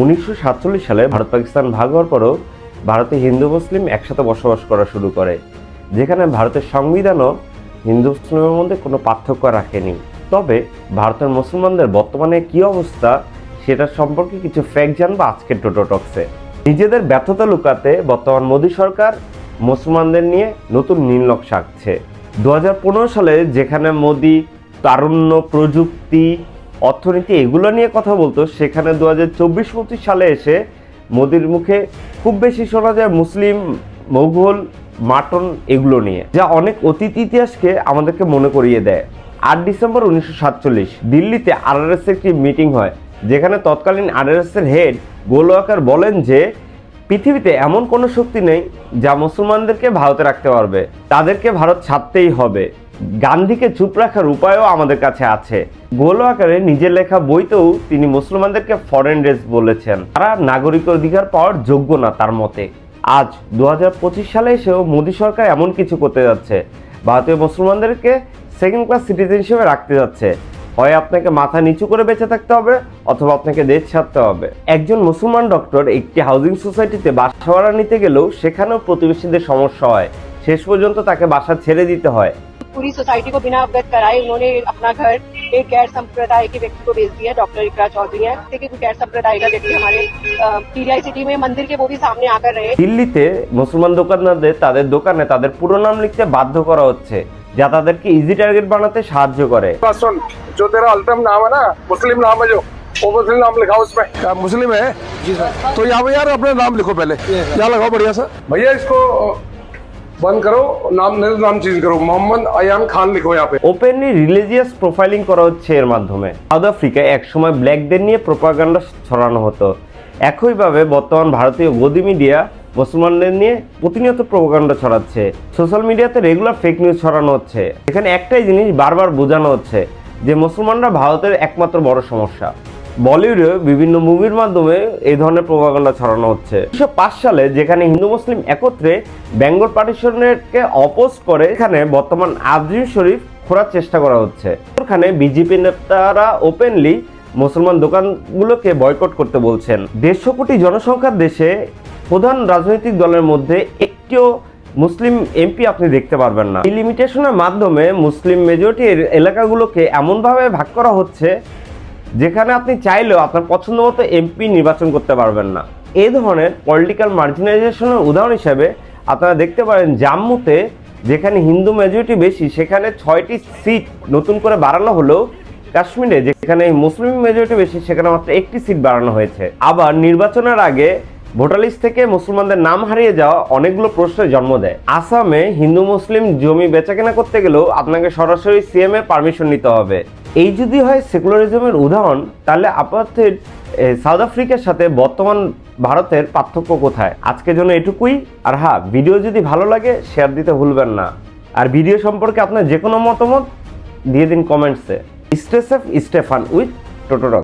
1947 সালে ভারত পাকিস্তান ভাগ হওয়ার পরও ভারতে হিন্দু মুসলিম একসাথে বসবাস করা শুরু করে, যেখানে ভারতের সংবিধানও হিন্দু মুসলিমের মধ্যে কোনো পার্থক্য রাখেনি। তবে ভারতের মুসলমানদের বর্তমানে কী অবস্থা সেটা সম্পর্কে কিছু ফ্যাক্ট জানবো আজকের টোটো টক্সে। নিজেদের ব্যর্থতা লুকাতে বর্তমান মোদী সরকার মুসলমানদের নিয়ে নতুন নীল নকশা আঁকছে। 2015 সালে যেখানে মোদী তারুণ্য, প্রযুক্তি, অর্থনীতি এগুলো নিয়ে কথা বলতো, সেখানে 2024-25 সালে এসে মোদির মুখে খুব বেশি শোনা যায় মুসলিম, মোগল, মাটন এগুলো নিয়ে, যা অনেক অতীত ইতিহাসকে আমাদেরকে মনে করিয়ে দেয়। 8 ডিসেম্বর 1947 দিল্লিতে আরআরএস একটি মিটিং হয়, যেখানে তৎকালীন আরআরএস এর হেড গোলওয়াকার বলেন যে পৃথিবীতে এমন কোনো শক্তি নেই যা মুসলমানদেরকে ভারতে রাখতে পারবে, তাদেরকে ভারত ছাড়তেই হবে। গান্ধীকে চুপ রাখার উপায়ও আমাদের কাছে আছে। গোলওয়াকারের নিজের লেখা বইতেও তিনি মুসলমানদেরকে ফরেন রেস বলেছেন, তারা নাগরিক অধিকার পাওয়ার যোগ্য না তার মতে। আজ 2025 সালে এসেও মোদী সরকার এমন কিছু করতে যাচ্ছে, ভারতীয় মুসলমানদেরকে সেকেন্ড ক্লাস সিটিজেন হিসেবে রাখতে যাচ্ছে। হয় আপনাকে মাথা নিচু করে বেঁচে থাকতে হবে, অথবা আপনাকে দেশ ছাড়তে হবে। একজন মুসলমান ডক্টর একটি হাউজিং সোসাইটিতে বাসা ভাড়া নিতে গেলেও সেখানেও প্রতিবেশীদের সমস্যা হয়, শেষ পর্যন্ত তাকে বাসা ছেড়ে দিতে হয়। पूरी सोसाइटी को बिना अवगत कराए उन्होंने अपना घर एक गैर संप्रदाय के व्यक्ति को बेच दिया। डॉक्टर इकरा चौधरी है, देखिए कोई गैर संप्रदाय का व्यक्ति हमारे पीटीआई सिटी में मंदिर के वो भी सामने आकर रहे। দিল্লিতে মুসলমান দোকানদারদের তাদের দোকানে তাদের পুরো নাম লিখতে বাধ্য করা হচ্ছে, যা তাদেরকে ইজি টার্গেট বানাতে সাহায্য করে। सुन, जो तेरा अल्टम नाम है ना, मुस्लिम नाम है जो, वो मुस्लिम नाम लिखाओ उसमें। क्या मुस्लिम है? जी सर। तो यहाँ पे यार अपना नाम लिखो पहले, यहाँ लगाओ बढ़िया सा। भैया इसको बंद करो, नाम चेंज करो, मोहम्मद अयान खान लिखो यहाँ पे। ওপেনলি রিলিজিয়াস প্রোফাইলিং করা হচ্ছে এর মাধ্যমে। সাউথ আফ্রিকায় একসময় ব্ল্যাকদের নিয়ে প্রোপাগান্ডা ছড়ানো হতো, একইভাবে বর্তমান ভারতীয় গদি মিডিয়া মুসলমানদের নিয়ে প্রতিনিয়ত প্রোপাগান্ডা ছড়াচ্ছে। সোশ্যাল মিডিয়াতে রেগুলার ফেক নিউজ ছড়ানো হচ্ছে, এখানে একটাই জিনিস বারবার বোঝানো হচ্ছে যে মুসলমানরা ভারতের একমাত্র বড় সমস্যা। বলিউডে বিভিন্ন মুভির মাধ্যমে এই ধরনের প্রোপাগান্ডা ছড়ানো হচ্ছে। 1905 সালে যেখানে হিন্দু মুসলিম একত্রে বেঙ্গল পার্টিশনকে অপোজ করে, এখানে বর্তমান আজমির শরীফ খোঁড়ার চেষ্টা করা হচ্ছে। ওখানে বিজেপি নেতারা ওপেনলি মুসলমান দোকানগুলোকে বয়কট করতে বলছেন। 150 কোটি জনসংখ্যার দেশে প্রধান রাজনৈতিক দলের মধ্যে একটিও মুসলিম এমপি আপনি দেখতে পারবেন না। এই লিমিটেশনের মাধ্যমে মুসলিম মেজরিটির এলাকাগুলোকে এমনভাবে ভাগ করা হচ্ছে যেখানে আপনি চাইলেও আপনার পছন্দ মতো এমপি নির্বাচন করতে পারবেন না। এই ধরনের পলিটিক্যাল মার্জিনাইজেশনের উদাহরণ হিসেবে আপনারা দেখতে পারেন জাম্মুতে, যেখানে হিন্দু মেজরিটি বেশি, সেখানে 6টি সিট নতুন করে বাড়ানো হলেও কাশ্মীরে যেখানে মুসলিম মেজরিটি বেশি, সেখানে মাত্র 1টি সিট বাড়ানো হয়েছে। আবার নির্বাচনের আগে ভোটার লিস্ট থেকে মুসলমানদের নাম হারিয়ে যাওয়া অনেকগুলো প্রশ্নের জন্ম দেয়। আসামে হিন্দু মুসলিম জমি বেচাকেনা করতে গেলেও আপনাকে সরাসরি সিএম এর পারমিশন নিতে হবে। এই যদি হয় সেকুলারিজমের উদাহরণ, তাহলে আপাতত সাউথ আফ্রিকার সাথে বর্তমান ভারতের পার্থক্য কোথায়? আজকের জন্য এটুকুই। আর হ্যাঁ, ভিডিও যদি ভালো লাগে শেয়ার দিতে ভুলবেন না। আর ভিডিও সম্পর্কে আপনার যে কোনো মতামত দিয়ে দিন কমেন্টসে। Stay safe, stay fun with toto talk.